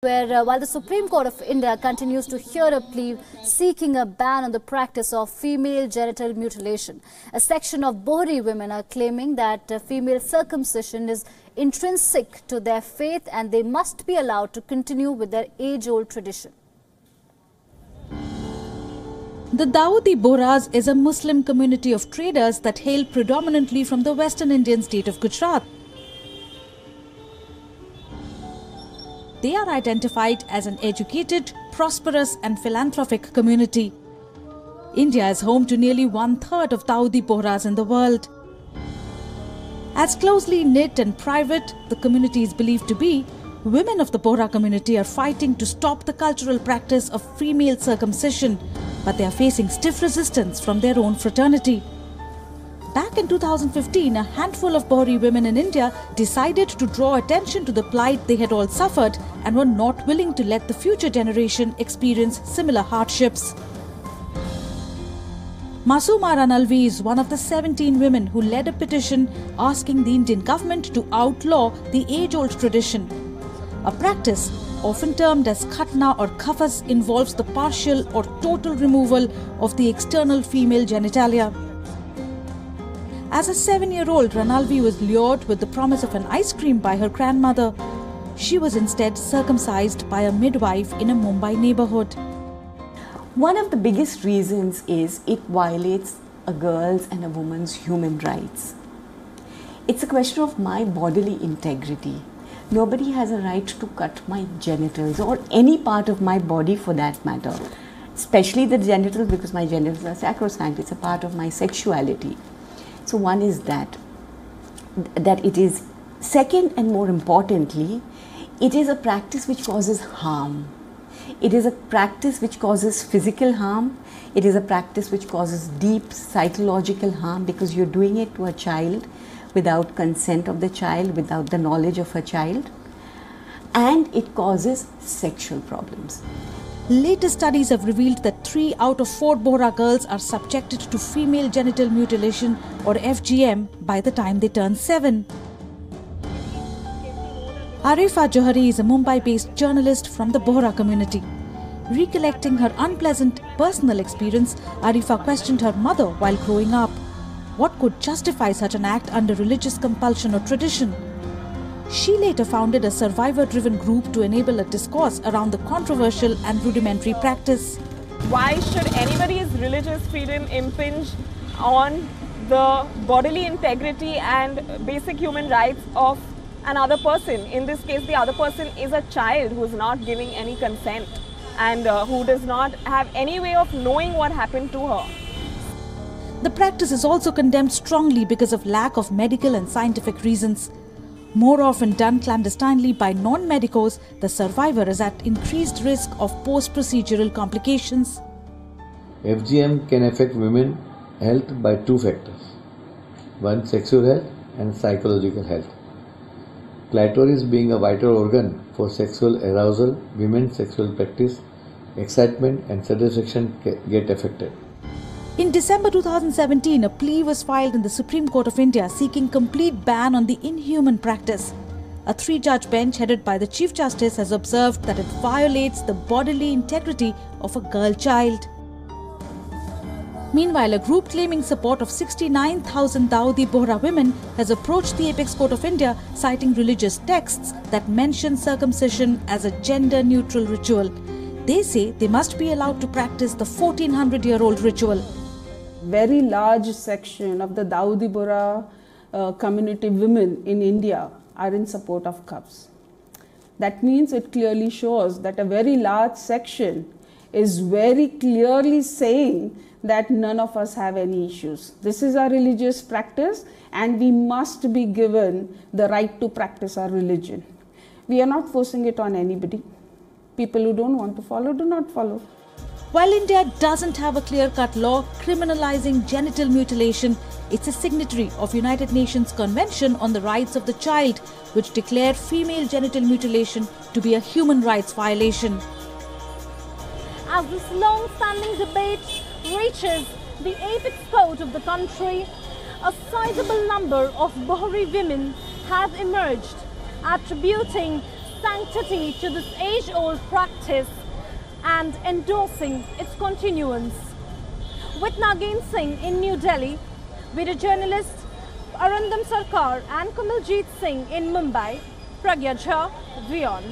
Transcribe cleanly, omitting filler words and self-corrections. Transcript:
Where while the Supreme Court of India continues to hear a plea seeking a ban on the practice of female genital mutilation, a section of Bohri women are claiming that female circumcision is intrinsic to their faith and they must be allowed to continue with their age-old tradition. The Dawoodi Bohras is a Muslim community of traders that hail predominantly from the western Indian state of Gujarat. They are identified as an educated, prosperous and philanthropic community. India is home to nearly 1/3 of Dawoodi Bohras in the world. As closely knit and private the community is believed to be, women of the Bohra community are fighting to stop the cultural practice of female circumcision, but they are facing stiff resistance from their own fraternity. Back in 2015, a handful of Bohri women in India decided to draw attention to the plight they had all suffered and were not willing to let the future generation experience similar hardships. Masooma Ranalvi is one of the 17 women who led a petition asking the Indian government to outlaw the age-old tradition. A practice, often termed as khatna or kafas, involves the partial or total removal of the external female genitalia. As a 7-year-old, Ranalvi was lured with the promise of an ice cream by her grandmother. She was instead circumcised by a midwife in a Mumbai neighborhood. One of the biggest reasons is it violates a girl's and a woman's human rights. It's a question of my bodily integrity. Nobody has a right to cut my genitals or any part of my body for that matter, especially the genitals, because my genitals are sacrosanct. It's a part of my sexuality. So one is that it is. Second, and more importantly, it is a practice which causes harm. It is a practice which causes physical harm. It is a practice which causes deep psychological harm because you're doing it to a child without consent of the child, without the knowledge of a child. And it causes sexual problems. Latest studies have revealed that 3 out of 4 Bohra girls are subjected to female genital mutilation or FGM by the time they turn 7. Arifa Johari is a Mumbai-based journalist from the Bohra community. Recollecting her unpleasant personal experience, Arifa questioned her mother while growing up. What could justify such an act under religious compulsion or tradition? She later founded a survivor-driven group to enable a discourse around the controversial and rudimentary practice. Why should anybody's religious freedom impinge on the bodily integrity and basic human rights of another person? In this case, the other person is a child who is not giving any consent and who does not have any way of knowing what happened to her. The practice is also condemned strongly because of lack of medical and scientific reasons. More often done clandestinely by non-medicos, the survivor is at increased risk of post-procedural complications. FGM can affect women's health by 2 factors. One, sexual health and psychological health. Clitoris being a vital organ for sexual arousal, women's sexual practice, excitement and satisfaction get affected. In December 2017, a plea was filed in the Supreme Court of India seeking complete ban on the inhuman practice. A 3-judge bench headed by the Chief Justice has observed that it violates the bodily integrity of a girl child. Meanwhile, a group claiming support of 69,000 Dawoodi Bohra women has approached the Apex Court of India citing religious texts that mention circumcision as a gender-neutral ritual. They say they must be allowed to practice the 1400-year-old ritual. Very large section of the Dawoodi Bohra community women in India are in support of cups. That means it clearly shows that a very large section is very clearly saying that none of us have any issues. This is our religious practice and we must be given the right to practice our religion. We are not forcing it on anybody. People who don't want to follow do not follow. While India doesn't have a clear-cut law criminalizing genital mutilation, it's a signatory of United Nations Convention on the Rights of the Child, which declared female genital mutilation to be a human rights violation. As this long-standing debate reaches the apex court of the country, a sizable number of Bohri women have emerged, attributing sanctity to this age-old practice and endorsing its continuance. With Nagin Singh in New Delhi, video journalists Arundam Sarkar and Kamaljeet Singh in Mumbai, Pragya Jha, WION.